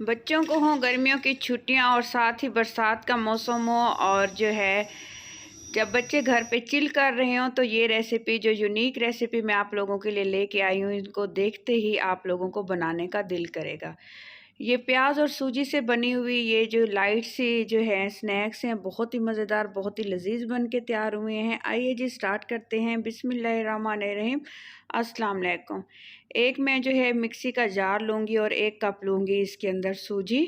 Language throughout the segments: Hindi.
बच्चों को हों गर्मियों की छुट्टियां और साथ ही बरसात का मौसम हो और जो है जब बच्चे घर पे चिल कर रहे हों तो ये रेसिपी जो यूनिक रेसिपी मैं आप लोगों के लिए लेके आई हूँ, इनको देखते ही आप लोगों को बनाने का दिल करेगा। ये प्याज और सूजी से बनी हुई ये जो लाइट सी जो है स्नैक्स हैं, बहुत ही मज़ेदार, बहुत ही लजीज बन के तैयार हुए हैं। आइए जी स्टार्ट करते हैं। बिस्मिल्लाहिर्रहमानिर्रहीम। अस्सलाम वालेकुम। एक मैं जो है मिक्सी का जार लूँगी और 1 कप लूँगी इसके अंदर सूजी।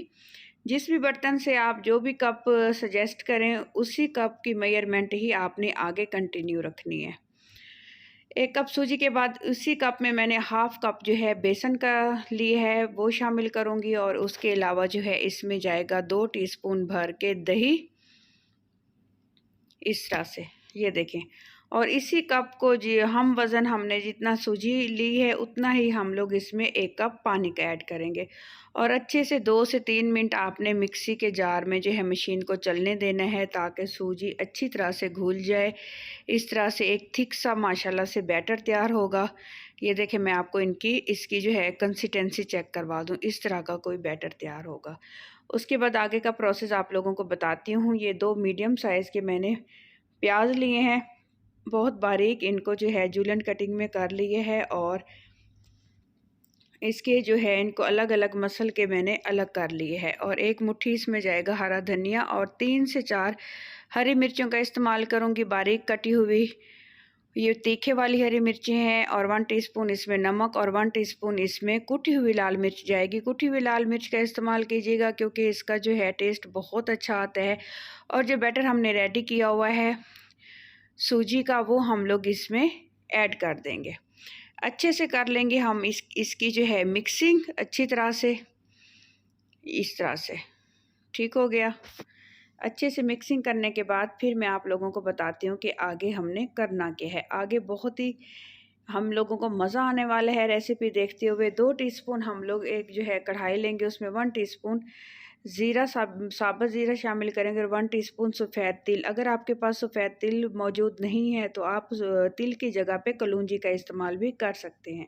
जिस भी बर्तन से आप जो भी कप सजेस्ट करें उसी कप की मेजरमेंट ही आपने आगे कंटिन्यू रखनी है। 1 कप सूजी के बाद उसी कप में मैंने हाफ़ कप जो है बेसन का लिया है, वो शामिल करूँगी और उसके अलावा जो है इसमें जाएगा 2 टीस्पून भर के दही, इस तरह से, ये देखें। और इसी कप को जी हम वज़न हमने जितना सूजी ली है उतना ही हम लोग इसमें 1 कप पानी का ऐड करेंगे और अच्छे से 2 से 3 मिनट आपने मिक्सी के जार में जो है मशीन को चलने देना है ताकि सूजी अच्छी तरह से घुल जाए। इस तरह से एक थिक सा माशाल्लाह से बैटर तैयार होगा। ये देखें, मैं आपको इसकी जो है कंसिस्टेंसी चेक करवा दूँ, इस तरह का कोई बैटर तैयार होगा। उसके बाद आगे का प्रोसेस आप लोगों को बताती हूँ। ये 2 मीडियम साइज़ के मैंने प्याज लिए हैं, बहुत बारीक इनको जो है जूलन कटिंग में कर लिए है और इसके जो है इनको अलग अलग मसल के मैंने अलग कर लिए है। और 1 मुट्ठी इसमें जाएगा हरा धनिया और 3 से 4 हरी मिर्चों का इस्तेमाल करूँगी, बारीक कटी हुई। ये तीखे वाली हरी मिर्चें हैं और 1 टीस्पून इसमें नमक और 1 टीस्पून इसमें कुटी हुई लाल मिर्च जाएगी। कुटी हुई लाल मिर्च का इस्तेमाल कीजिएगा क्योंकि इसका जो है टेस्ट बहुत अच्छा आता है। और जो बैटर हमने रेडी किया हुआ है सूजी का, वो हम लोग इसमें ऐड कर देंगे। अच्छे से कर लेंगे हम इसकी जो है मिक्सिंग अच्छी तरह से, इस तरह से। ठीक हो गया। अच्छे से मिक्सिंग करने के बाद फिर मैं आप लोगों को बताती हूँ कि आगे हमने करना क्या है। आगे बहुत ही हम लोगों को मज़ा आने वाला है रेसिपी देखते हुए। 2 टीस्पून हम लोग एक जो है कढ़ाई लेंगे, उसमें 1 टीस्पून ज़ीरा साबुत ज़ीरा शामिल करेंगे और 1 टीस्पून सफ़ेद तिल। अगर आपके पास सफ़ेद तिल मौजूद नहीं है तो आप तिल की जगह पे कलौंजी का इस्तेमाल भी कर सकते हैं।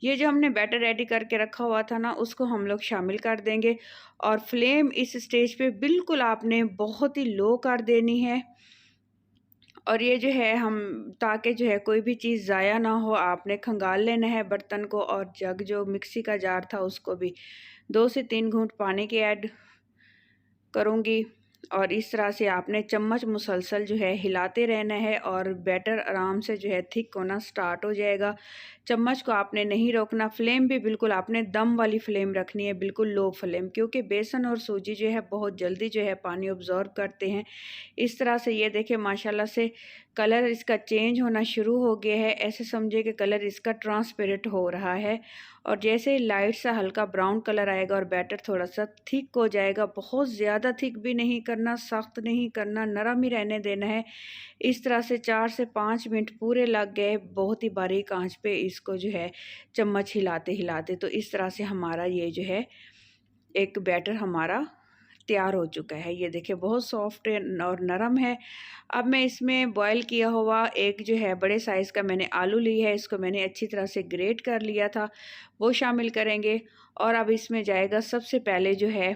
ये जो हमने बैटर रेडी करके रखा हुआ था ना, उसको हम लोग शामिल कर देंगे और फ्लेम इस स्टेज पे बिल्कुल आपने बहुत ही लो कर देनी है। और ये जो है हम ताकि जो है कोई भी चीज़ ज़ाया ना हो, आपने खंगाल लेना है बर्तन को। और जग जो मिक्सी का जार था उसको भी 2 से 3 घूंट पानी के ऐड करूँगी और इस तरह से आपने चम्मच मुसलसल जो है हिलाते रहना है और बैटर आराम से जो है थिक होना स्टार्ट हो जाएगा। चम्मच को आपने नहीं रोकना, फ्लेम भी बिल्कुल आपने दम वाली फ्लेम रखनी है, बिल्कुल लो फ्लेम, क्योंकि बेसन और सूजी जो है बहुत जल्दी जो है पानी ऑब्जॉर्व करते हैं। इस तरह से ये देखें माशाल्लाह से कलर इसका चेंज होना शुरू हो गया है। ऐसे समझे कि कलर इसका ट्रांसपेरेंट हो रहा है और जैसे लाइट सा हल्का ब्राउन कलर आएगा और बैटर थोड़ा सा थिक हो जाएगा। बहुत ज़्यादा थिक भी नहीं करना, सख्त नहीं करना, नरम ही रहने देना है। इस तरह से 4 से 5 मिनट पूरे लग गए बहुत ही बारीक आंच पे इसको जो है चम्मच हिलाते हिलाते। तो इस तरह से हमारा ये जो है एक बैटर हमारा तैयार हो चुका है। ये देखिए बहुत सॉफ्ट और नरम है। अब मैं इसमें बॉयल किया हुआ एक जो है बड़े साइज़ का मैंने आलू लिया है, इसको मैंने अच्छी तरह से ग्रेट कर लिया था, वो शामिल करेंगे। और अब इसमें जाएगा सबसे पहले जो है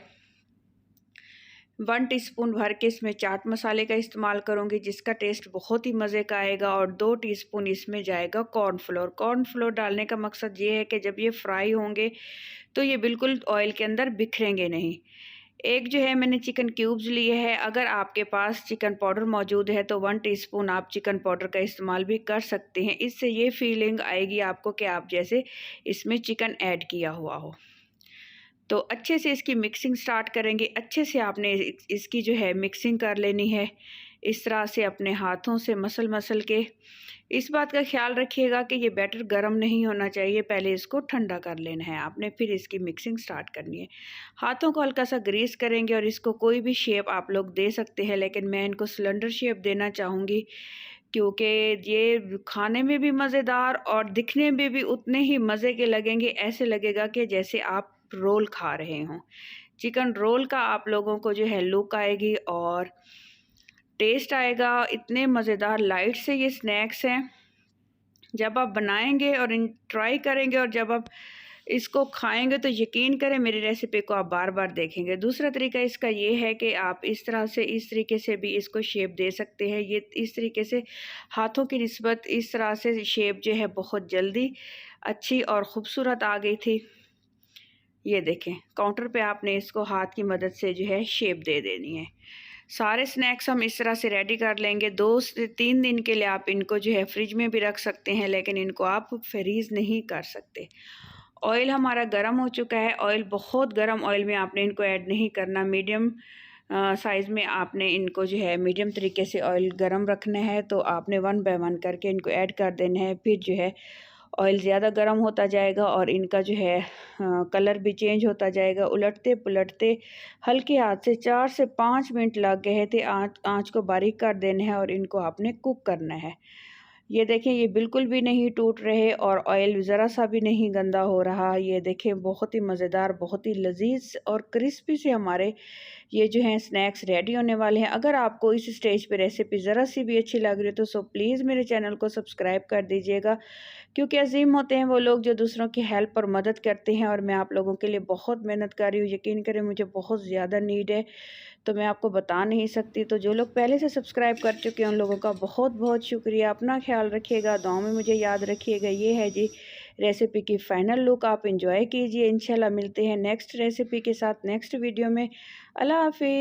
1 टीस्पून भर के इसमें चाट मसाले का इस्तेमाल करूँगी जिसका टेस्ट बहुत ही मज़े का आएगा। और 2 टीस्पून इसमें जाएगा कॉर्नफ्लोर। कॉर्नफ्लोर डालने का मकसद ये है कि जब ये फ्राई होंगे तो ये बिल्कुल ऑयल के अंदर बिखरेंगे नहीं। एक जो है मैंने चिकन क्यूब्स लिए हैं, अगर आपके पास चिकन पाउडर मौजूद है तो 1 टीस्पून आप चिकन पाउडर का इस्तेमाल भी कर सकते हैं। इससे ये फीलिंग आएगी आपको कि आप जैसे इसमें चिकन ऐड किया हुआ हो। तो अच्छे से इसकी मिक्सिंग स्टार्ट करेंगे। अच्छे से आपने इसकी जो है मिक्सिंग कर लेनी है, इस तरह से अपने हाथों से मसल मसल के। इस बात का ख्याल रखिएगा कि ये बैटर गर्म नहीं होना चाहिए, पहले इसको ठंडा कर लेना है आपने, फिर इसकी मिक्सिंग स्टार्ट करनी है। हाथों को हल्का सा ग्रीस करेंगे और इसको कोई भी शेप आप लोग दे सकते हैं, लेकिन मैं इनको सिलेंडर शेप देना चाहूँगी क्योंकि ये खाने में भी मज़ेदार और दिखने में भी उतने ही मज़े के लगेंगे। ऐसे लगेगा कि जैसे आप रोल खा रहे हों। चिकन रोल का आप लोगों को जो है लुक आएगी और टेस्ट आएगा। इतने मज़ेदार लाइट से ये स्नैक्स हैं, जब आप बनाएंगे और इन ट्राई करेंगे और जब आप इसको खाएंगे तो यकीन करें मेरी रेसिपी को आप बार बार देखेंगे। दूसरा तरीका इसका ये है कि आप इस तरह से इस तरीके से भी इसको शेप दे सकते हैं। ये इस तरीके से हाथों की निस्बत इस तरह से शेप जो है बहुत जल्दी अच्छी और ख़ूबसूरत आ गई थी। ये देखें, काउंटर पे आपने इसको हाथ की मदद से जो है शेप दे देनी है। सारे स्नैक्स हम इस तरह से रेडी कर लेंगे। 2 से 3 दिन के लिए आप इनको जो है फ्रिज में भी रख सकते हैं, लेकिन इनको आप फ्रीज़ नहीं कर सकते। ऑयल हमारा गर्म हो चुका है। ऑयल बहुत गर्म ऑयल में आपने इनको ऐड नहीं करना। मीडियम साइज़ में आपने इनको जो है मीडियम तरीके से ऑयल गर्म रखना है। तो आपने 1 बाय 1 करके इनको ऐड कर देना है। फिर जो है ऑयल ज़्यादा गर्म होता जाएगा और इनका जो है कलर भी चेंज होता जाएगा। उलटते पुलटते हल्के हाथ से 4 से 5 मिनट लग गए थे। आँच को बारीक कर देना है और इनको आपने कुक करना है। ये देखें, ये बिल्कुल भी नहीं टूट रहे और ऑयल ज़रा सा भी नहीं गंदा हो रहा। ये देखें, बहुत ही मज़ेदार, बहुत ही लजीज और क्रिस्पी से हमारे ये जो हैं स्नैक्स रेडी होने वाले हैं। अगर आपको इस स्टेज पे रेसिपी ज़रा सी भी अच्छी लग रही है तो प्लीज़ मेरे चैनल को सब्सक्राइब कर दीजिएगा, क्योंकि अजीम होते हैं वो लोग जो दूसरों की हेल्प और मदद करते हैं, और मैं आप लोगों के लिए बहुत मेहनत कर रही हूँ। यकीन करें, मुझे बहुत ज़्यादा नीड है, तो मैं आपको बता नहीं सकती। तो जो लोग पहले से सब्सक्राइब कर चुके हैं उन लोगों का बहुत बहुत शुक्रिया। अपना ख्याल रखिएगा, दुआओं में मुझे याद रखिएगा। ये है जी रेसिपी की फ़ाइनल लुक, आप इंजॉय कीजिए। इंशाल्लाह मिलते हैं नेक्स्ट रेसिपी के साथ नेक्स्ट वीडियो में। अल्लाह हाफ़िज़।